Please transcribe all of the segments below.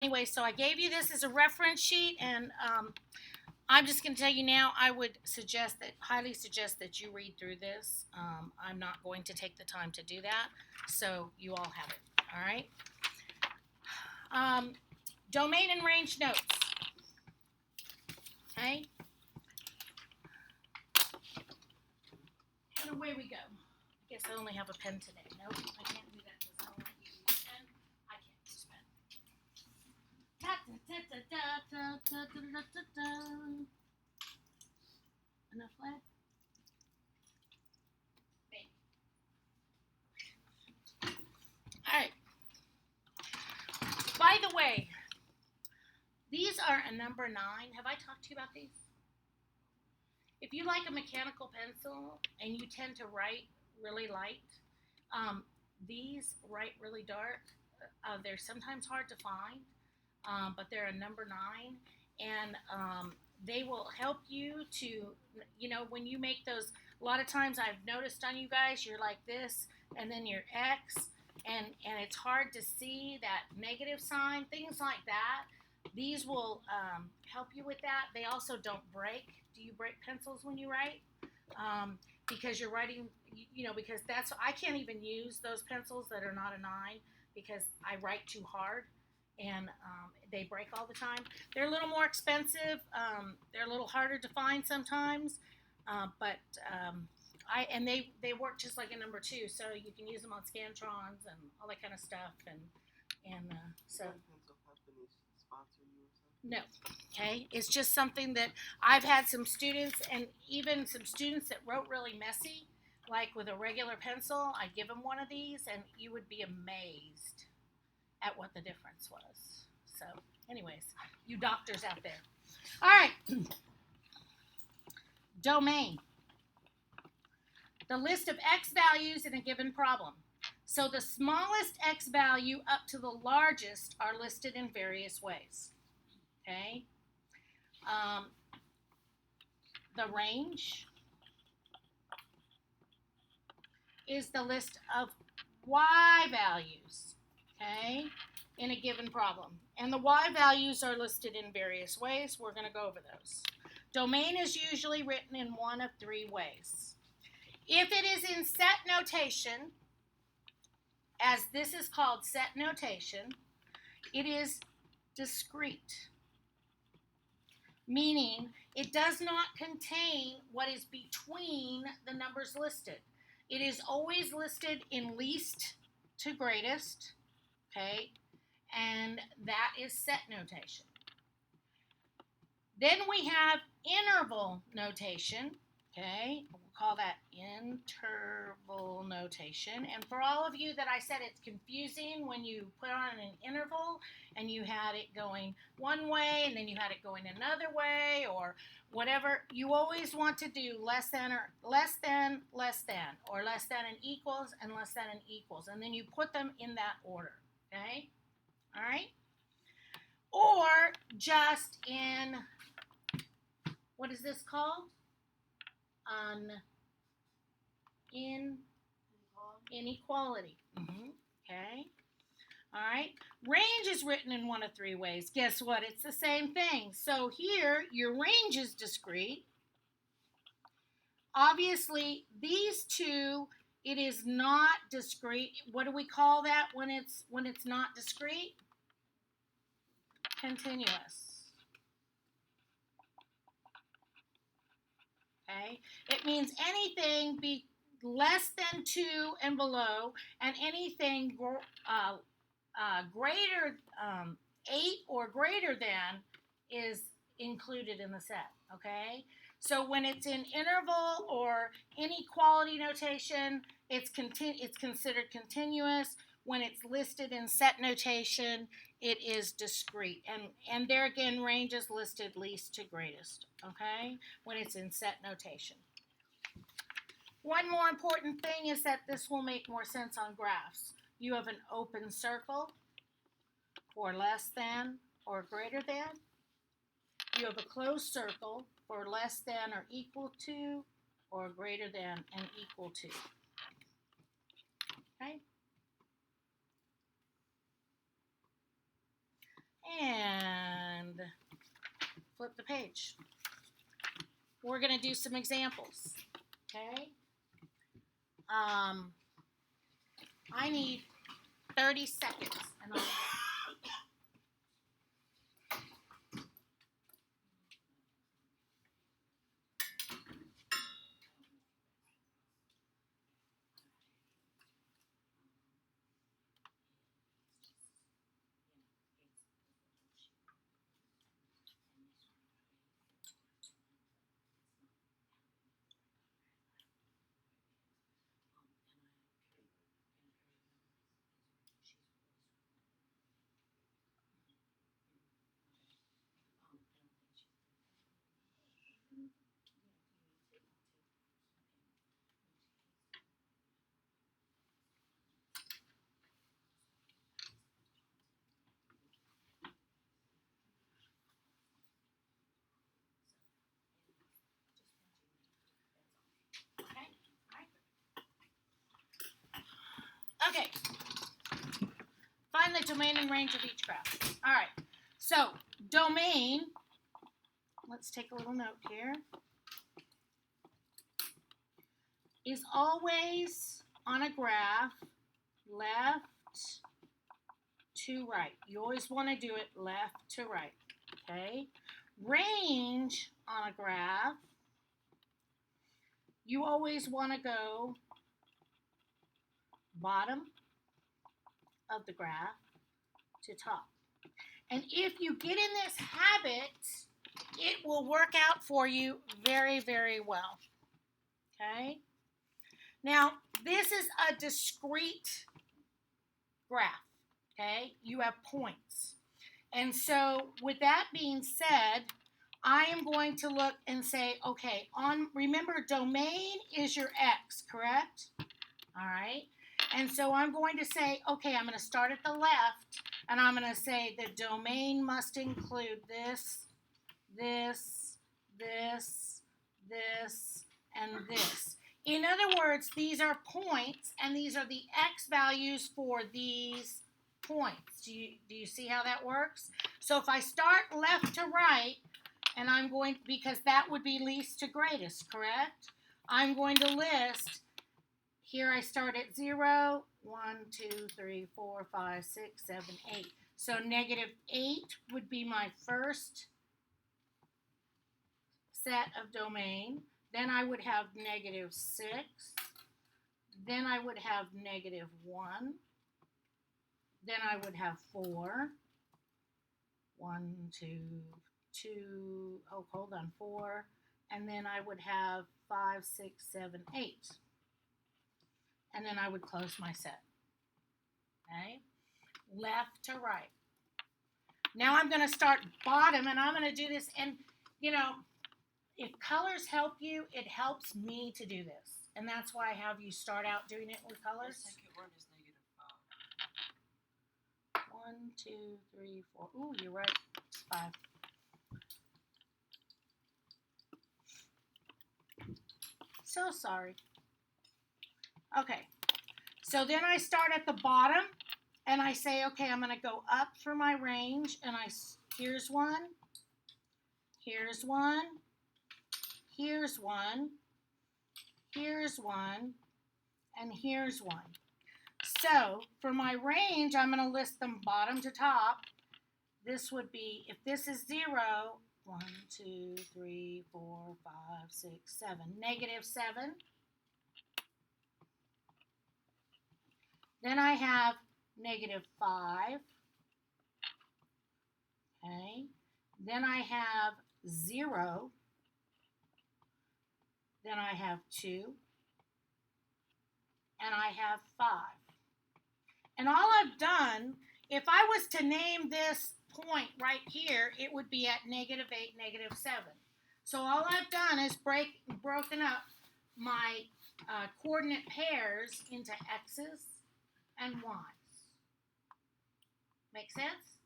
Anyway, so I gave you this as a reference sheet, and I'm just going to tell you now, I would highly suggest that you read through this. I'm not going to take the time to do that, so you all have it. All right? Domain and range notes. Okay? And away we go. I guess I only have a pen today. Nope, I can't do that because I don't want you to use pen. I can't use pen. Enough lead? All right. By the way, these are a number 9. Have I talked to you about these? If you like a mechanical pencil and you tend to write really light, these write really dark. They're sometimes hard to find, but they're a number 9, and they will help you to, when you make those. A lot of times I've noticed on you guys, you're like this, and then your X, and it's hard to see that negative sign, things like that. These will help you with that. They also don't break. Do you break pencils when you write? Because you're writing, because I can't even use those pencils that are not a 9 because I write too hard, and they break all the time. They're a little more expensive. They're a little harder to find sometimes, but they work just like a number 2, so you can use them on Scantrons and all that kind of stuff, and so. Pencil companies sponsor you or something? No, okay? It's just something that I've had some students, and even some students that wrote really messy, like with a regular pencil. I give them one of these, and you would be amazed at what the difference was. So, anyways, you doctors out there. All right. Domain. The list of x values in a given problem. So the smallest x value up to the largest are listed in various ways. Okay? The range is the list of y values, okay, in a given problem. And the y values are listed in various ways. We're going to go over those. Domain is usually written in one of 3 ways. If it is in set notation, as this is called set notation, it is discrete, meaning it does not contain what is between the numbers listed. It is always listed in least to greatest, okay, and that is set notation. Then we have interval notation, okay, we'll call that interval notation. And for all of you that I said it's confusing when you put on an interval and you had it going one way and then you had it going another way or whatever, you always want to do less than, or less than, or less than and equals, and less than and equals. And then you put them in that order, okay? All right? Or just in, what is this called? Inequality. Okay. All right. Range is written in one of 3 ways. Guess what? It's the same thing. So here, your range is discrete. Obviously, these 2, it is not discrete. What do we call that when it's not discrete? Continuous. Okay? It means anything be less than 2 and below, and anything greater, 8 or greater than is included in the set, okay? So when it's in interval or inequality notation, it's considered continuous. When it's listed in set notation, it is discrete. And there again, range is listed least to greatest, okay, when it's in set notation. One more important thing is that this will make more sense on graphs. You have an open circle for less than or greater than. You have a closed circle for less than or equal to, or greater than and equal to. Okay? flip the page. We're going to do some examples. Okay? I need 30 seconds. And I'll Okay. Find the domain and range of each graph. All right. So, domain, let's take a little note here, is always on a graph left to right. You always want to do it left to right. Okay? Range on a graph, you always want to go bottom of the graph to top. And if you get in this habit, it will work out for you very, very well. Okay? Now, this is a discrete graph. Okay? You have points. And so, with that being said, I am going to look and say, okay, remember, domain is your x, correct? All right? And so I'm going to say, okay, I'm going to start at the left, and I'm going to say the domain must include this, this, this, this, and this. In other words, these are points, and these are the x values for these points. Do you see how that works? So if I start left to right, and I'm going, because that would be least to greatest, correct? I'm going to list. Here I start at 0, 1, 2, 3, 4, 5, 6, 7, 8. So -8 would be my first set of domain. Then I would have -6. Then I would have -1. Then I would have 4. 1, 2, 2. Oh, hold on, 4. And then I would have 5, 6, 7, 8. And then I would close my set. Okay? Left to right. Now I'm going to start bottom, and I'm going to do this. And, you know, if colors help you, it helps me to do this. And that's why I have you start out doing it with colors. The second one is -5. 1, 2, 3, 4. Ooh, you're right. It's 5. So sorry. Okay, so then I start at the bottom, and I say, okay, I'm going to go up for my range, and here's one, here's one, here's one, here's one, and here's one. So for my range, I'm going to list them bottom to top. This would be, if this is 0, 1, 2, 3, 4, 5, 6, 7, -7. Then I have -5. Okay. Then I have 0. Then I have 2. And I have 5. And all I've done, if I was to name this point right here, it would be at -8, -7. So all I've done is broken up my coordinate pairs into x's and y's. Make sense?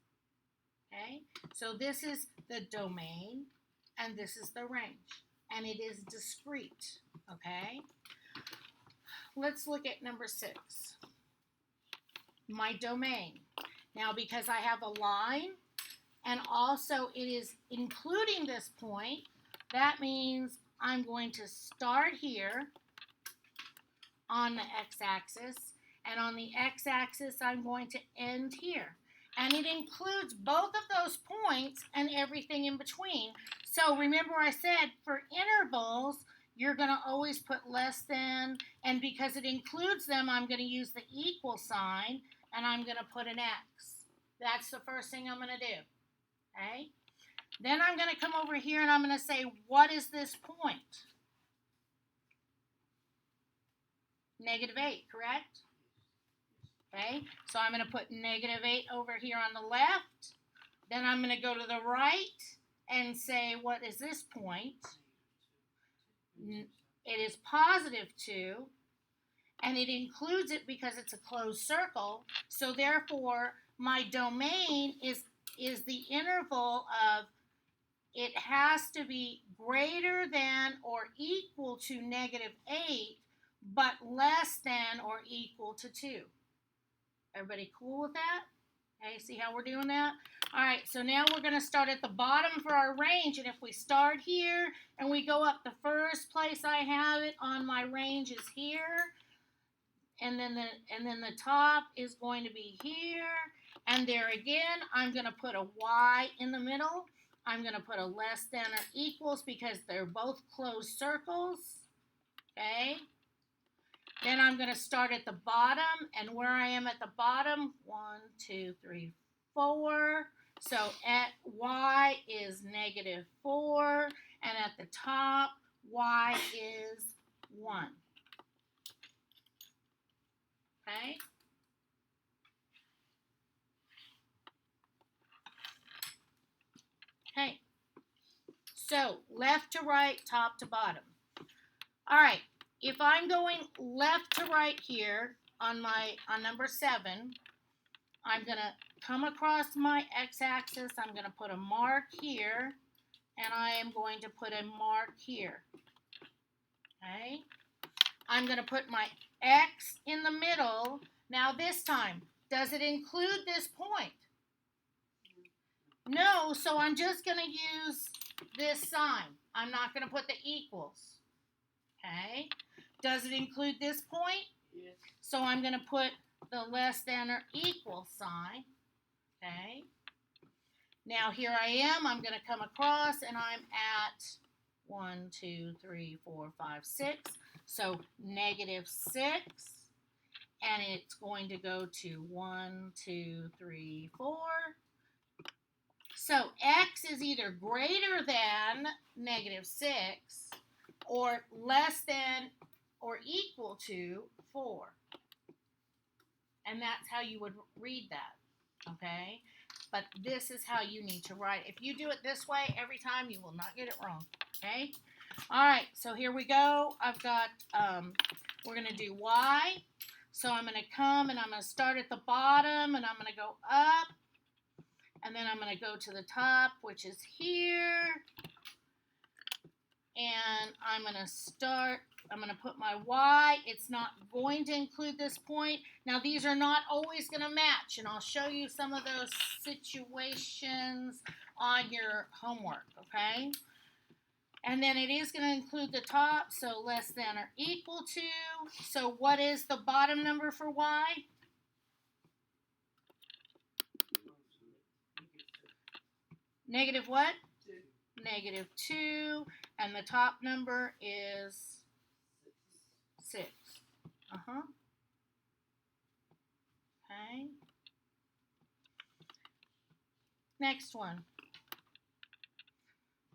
Okay, so this is the domain, and this is the range, and it is discrete. Okay, let's look at number 6. My domain. Now, because I have a line and and also it is including this point. That means I'm going to start here on the x-axis, and on the x-axis I'm going to end here. And it includes both of those points and everything in between. So remember I said for intervals, you're going to always put less than, and because it includes them, I'm going to use the equal sign, and I'm going to put an X. That's the first thing I'm going to do. Okay? Then I'm going to come over here, and I'm going to say, what is this point? -8, correct? Okay, so I'm going to put -8 over here on the left. Then I'm going to go to the right and say, what is this point? It is +2, and it includes it because it's a closed circle. So therefore, my domain is the interval of it has to be greater than or equal to -8, but less than or equal to 2. Everybody cool with that? Okay, see how we're doing that? All right, so now we're going to start at the bottom for our range, and if we start here and we go up, the first place I have it on my range is here, and then the top is going to be here, and there again, I'm going to put a Y in the middle. I'm going to put a less than or equals because they're both closed circles, okay? Then I'm going to start at the bottom, and where I am at the bottom, 1, 2, 3, 4. So at Y is -4, and at the top, Y is 1. Okay? Okay. So left to right, top to bottom. All right. If I'm going left to right here on number 7, I'm going to come across my x-axis. I'm going to put a mark here, and I am going to put a mark here. Okay? I'm going to put my X in the middle. Now this time, does it include this point? No, so I'm just going to use this sign. I'm not going to put the equals. Okay? Does it include this point? Yes. So I'm going to put the less than or equal sign. Okay? Now here I am. I'm going to come across, and I'm at 1, 2, 3, 4, 5, 6. So -6. And it's going to go to 1, 2, 3, 4. So X is either greater than -6 or less than or equal to 4. And that's how you would read that, okay? But this is how you need to write. If you do it this way every time, you will not get it wrong, okay? All right, so here we go. I've got, we're going to do Y. So I'm going to come, and I'm going to start at the bottom, and I'm going to go up. And then I'm going to go to the top, which is here. And I'm going to put my Y. It's not going to include this point. Now, these are not always going to match, and I'll show you some of those situations on your homework, okay? And then it is going to include the top, so less than or equal to. So what is the bottom number for Y? Negative what? 2. -2, and the top number is 6. Okay. Next one.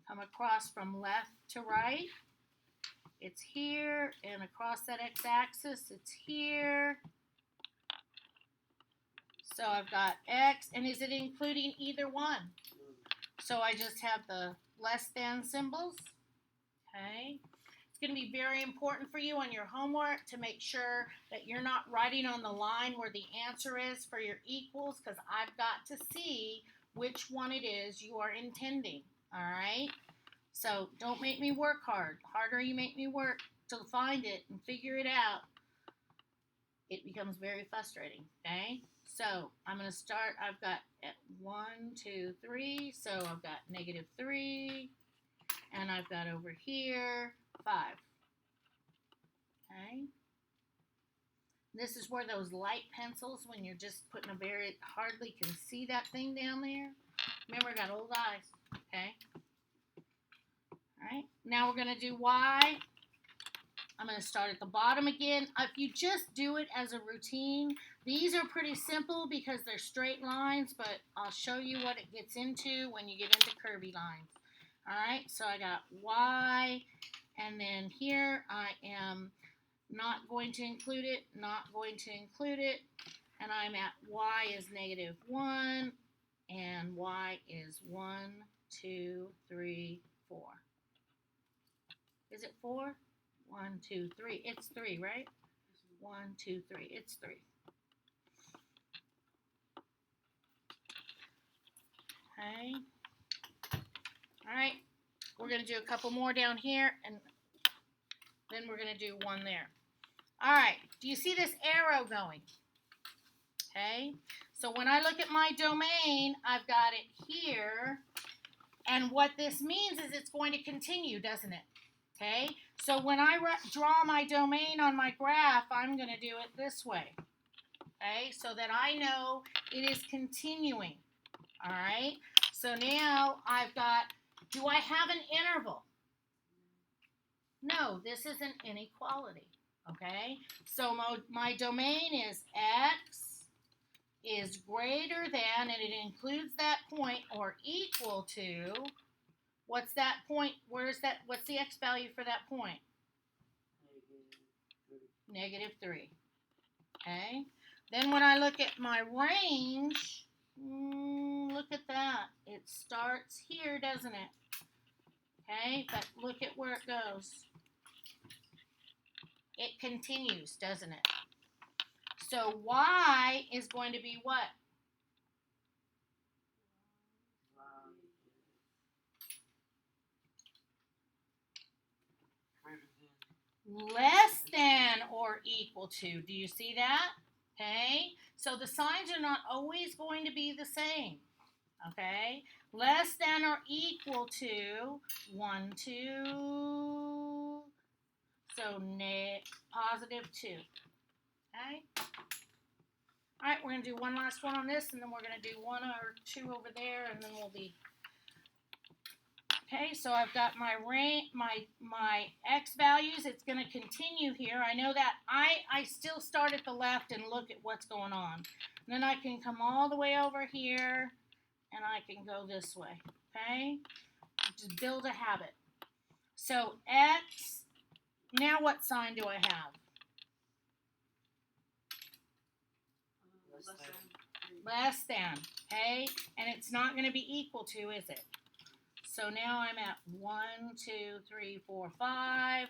Come across from left to right. It's here, and across that x-axis, it's here. So I've got X, and is it including either one? So I just have the less than symbols. Okay. It's going to be very important for you on your homework to make sure that you're not writing on the line where the answer is for your equals, because I've got to see which one it is you are intending. All right? So don't make me work hard. The harder you make me work to find it and figure it out, it becomes very frustrating. Okay? So I'm going to start. I've got 1, 2, 3. So I've got -3. And I've got over here 5. Okay. This is where those light pencils, when you're just putting a very, hardly can see that thing down there. Remember, I got old eyes. Okay. All right. Now we're going to do Y. I'm going to start at the bottom again. If you just do it as a routine, these are pretty simple because they're straight lines, but I'll show you what it gets into when you get into curvy lines. All right, so I got Y, and then here I am not going to include it, not going to include it, and I'm at Y is -1, and Y is 1, 2, 3, 4. Is it 4? 1, 2, 3. It's 3, right? 1, 2, 3. It's 3. Okay. All right. We're going to do a couple more down here, and then we're going to do one there. All right. Do you see this arrow going? Okay. So when I look at my domain, I've got it here, and what this means is it's going to continue, doesn't it? Okay. So when I draw my domain on my graph, I'm going to do it this way. Okay. So that I know it is continuing. All right. So now I've got, do I have an interval? No, this is an inequality. Okay. So my domain is x is greater than, and it includes that point, or equal to, what's that point? Where's that? What's the x value for that point? -3. Okay. Then when I look at my range, look at that. It starts here, doesn't it? Okay, but look at where it goes. It continues, doesn't it? So Y is going to be what? Less than or equal to. Do you see that? Okay, so the signs are not always going to be the same. Okay, less than or equal to 1, 2. So +2. Okay. All right, we're going to do one last one on this, and then we're going to do 1 or 2 over there, and then we'll be. Okay, so I've got my range, my x values. It's going to continue here. I know that I still start at the left and look at what's going on. And then I can come all the way over here, and I can go this way. Okay, just build a habit. So x. Now what sign do I have? Less than. Okay, and it's not going to be equal to, is it? So now I'm at 1, 2, 3, 4, 5.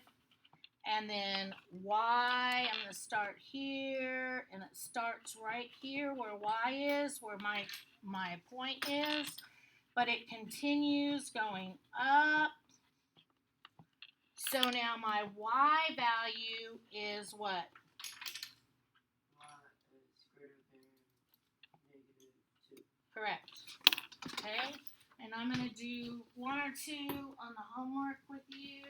And then Y, I'm going to start here. And it starts right here where Y is, where my point is. But it continues going up. So now my Y value is what? Y is greater than -2. Correct. Okay. And I'm going to do 1 or 2 on the homework with you,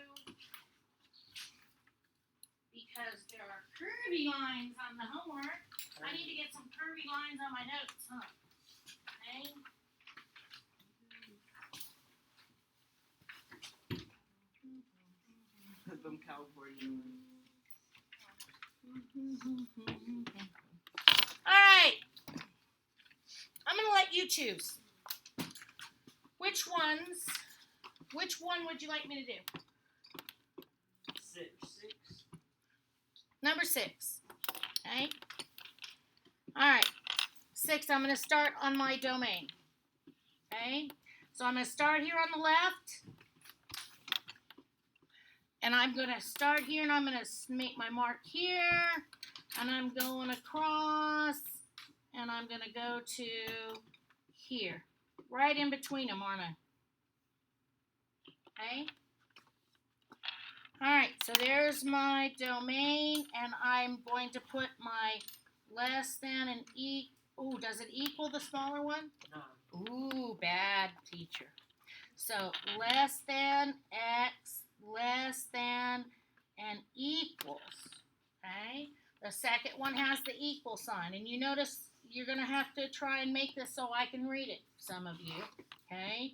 because there are curvy lines on the homework. I need to get some curvy lines on my notes, huh? Okay. Them California ones. All right. I'm going to let you choose. Which one would you like me to do? 6. Number 6. Okay. All right. 6, I'm going to start on my domain. Okay. So I'm going to start here on the left. And I'm going to start here, and I'm going to make my mark here. And I'm going across. And I'm going to go to here. Right in between them, aren't I? Okay. All right, so there's my domain, and I'm going to put my less than and Ooh, does it equal the smaller one? No. Ooh, bad teacher. So less than x, less than, and equals. Okay? The second one has the equal sign. And you notice you're going to have to try and make this so I can read it, some of you. Okay?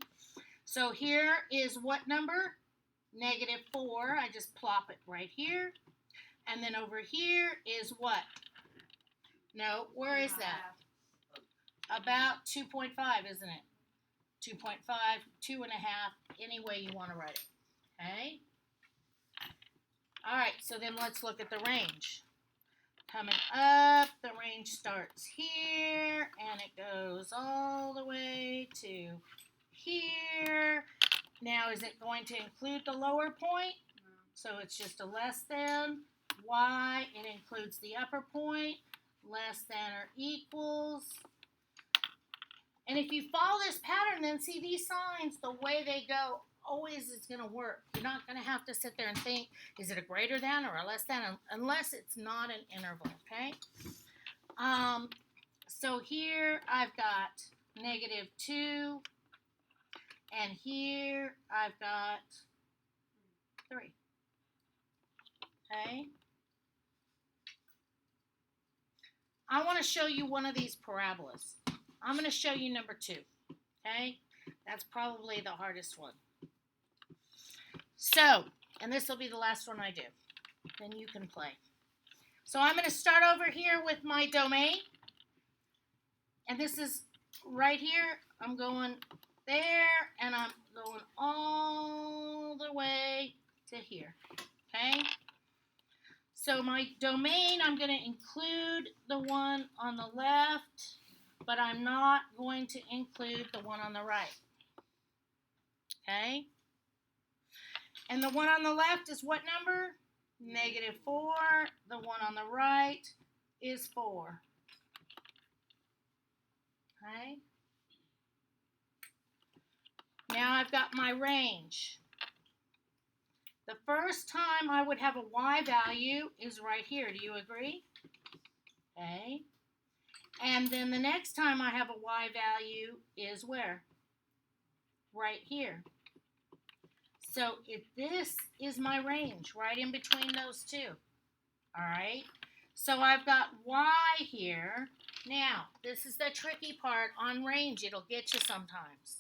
So here is what number? -4. I just plop it right here. And then over here is what? No, where is that? About 2.5, isn't it? 2.5, 2.5, any way you want to write it. Okay? All right, so then let's look at the range. Coming up, the range starts here, and it goes all the way to here. Now, is it going to include the lower point? No. So it's just a less than. Y, it includes the upper point. Less than or equals. And if you follow this pattern, then see these signs, the way they go, always is going to work. You're not going to have to sit there and think, is it a greater than or a less than, unless it's not an interval, okay? So here I've got -2, and here I've got 3, okay? I want to show you one of these parabolas. I'm going to show you number 2, okay? That's probably the hardest one. So, and this will be the last one I do. Then you can play. So I'm going to start over here with my domain. And this is right here. I'm going there, and I'm going all the way to here, okay? So my domain, I'm going to include the one on the left, but I'm not going to include the one on the right. Okay? And the one on the left is what number? -4. The one on the right is 4. Okay? Now I've got my range. The first time I would have a y value is right here. Do you agree? Okay. And then the next time I have a y value is where? Right here. So if this is my range, right in between those two. All right. So I've got y here. Now, this is the tricky part on range. It'll get you sometimes.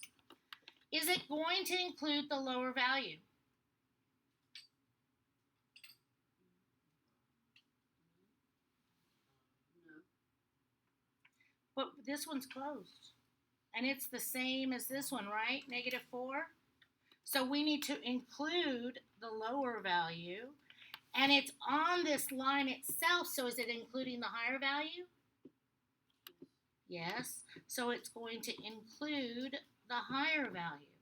Is it going to include the lower value? No. But this one's closed. And it's the same as this one, right? -4. So we need to include the lower value. And it's on this line itself, so is it including the higher value? Yes. So it's going to include the higher value.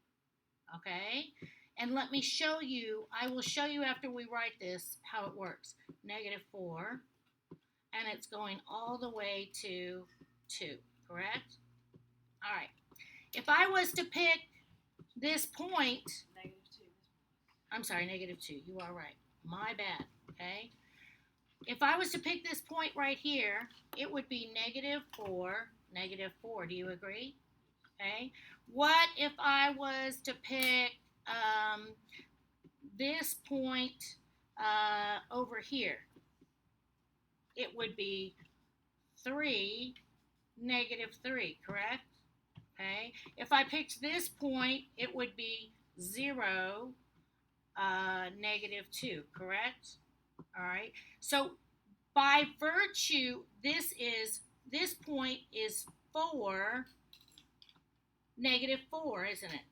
Okay? And let me show you, I will show you after we write this how it works. -4, and it's going all the way to 2, correct? All right. If I was to pick this point, -2. I'm sorry, -2, you are right. My bad, okay? If I was to pick this point right here, it would be -4, -4. Do you agree? Okay. What if I was to pick this point over here? It would be 3, -3, correct? Okay. If I picked this point, it would be 0, -2, correct? All right. So by virtue, this point is 4, -4, isn't it?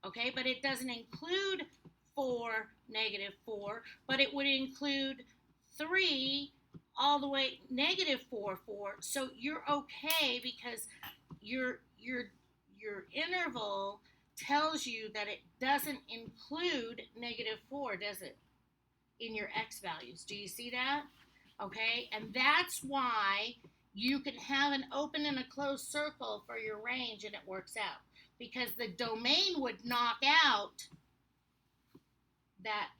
Okay, but it doesn't include 4, -4, but it would include 3 all the way -4, 4. So you're okay because your interval tells you that it doesn't include -4, does it? In your x values. Do you see that? Okay, and that's why you can have an open and a closed circle for your range and it works out. Because the domain would knock out that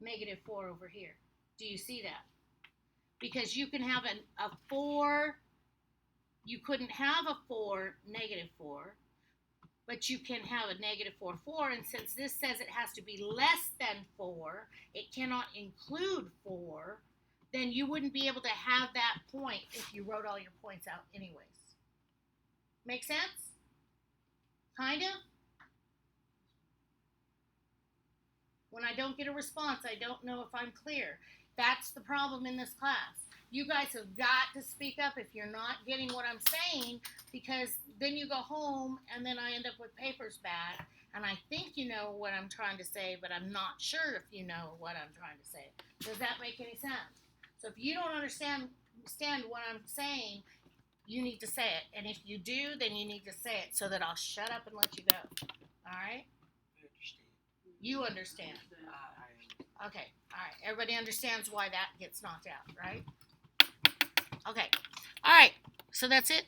-4 over here. Do you see that? Because you can have a 4 you couldn't have a 4, -4, but you can have a -4, 4, and since this says it has to be less than 4, it cannot include 4, then you wouldn't be able to have that point if you wrote all your points out anyways. Make sense? Kind of? When I don't get a response, I don't know if I'm clear. That's the problem in this class. You guys have got to speak up if you're not getting what I'm saying, because then you go home and then I end up with papers back, and I think you know what I'm trying to say, but I'm not sure if you know what I'm trying to say. Does that make any sense? So if you don't understand what I'm saying, you need to say it. And if you do, then you need to say it so that I'll shut up and let you go. All right? You understand. Okay. All right. Everybody understands why that gets knocked out, right? Okay. All right. So that's it.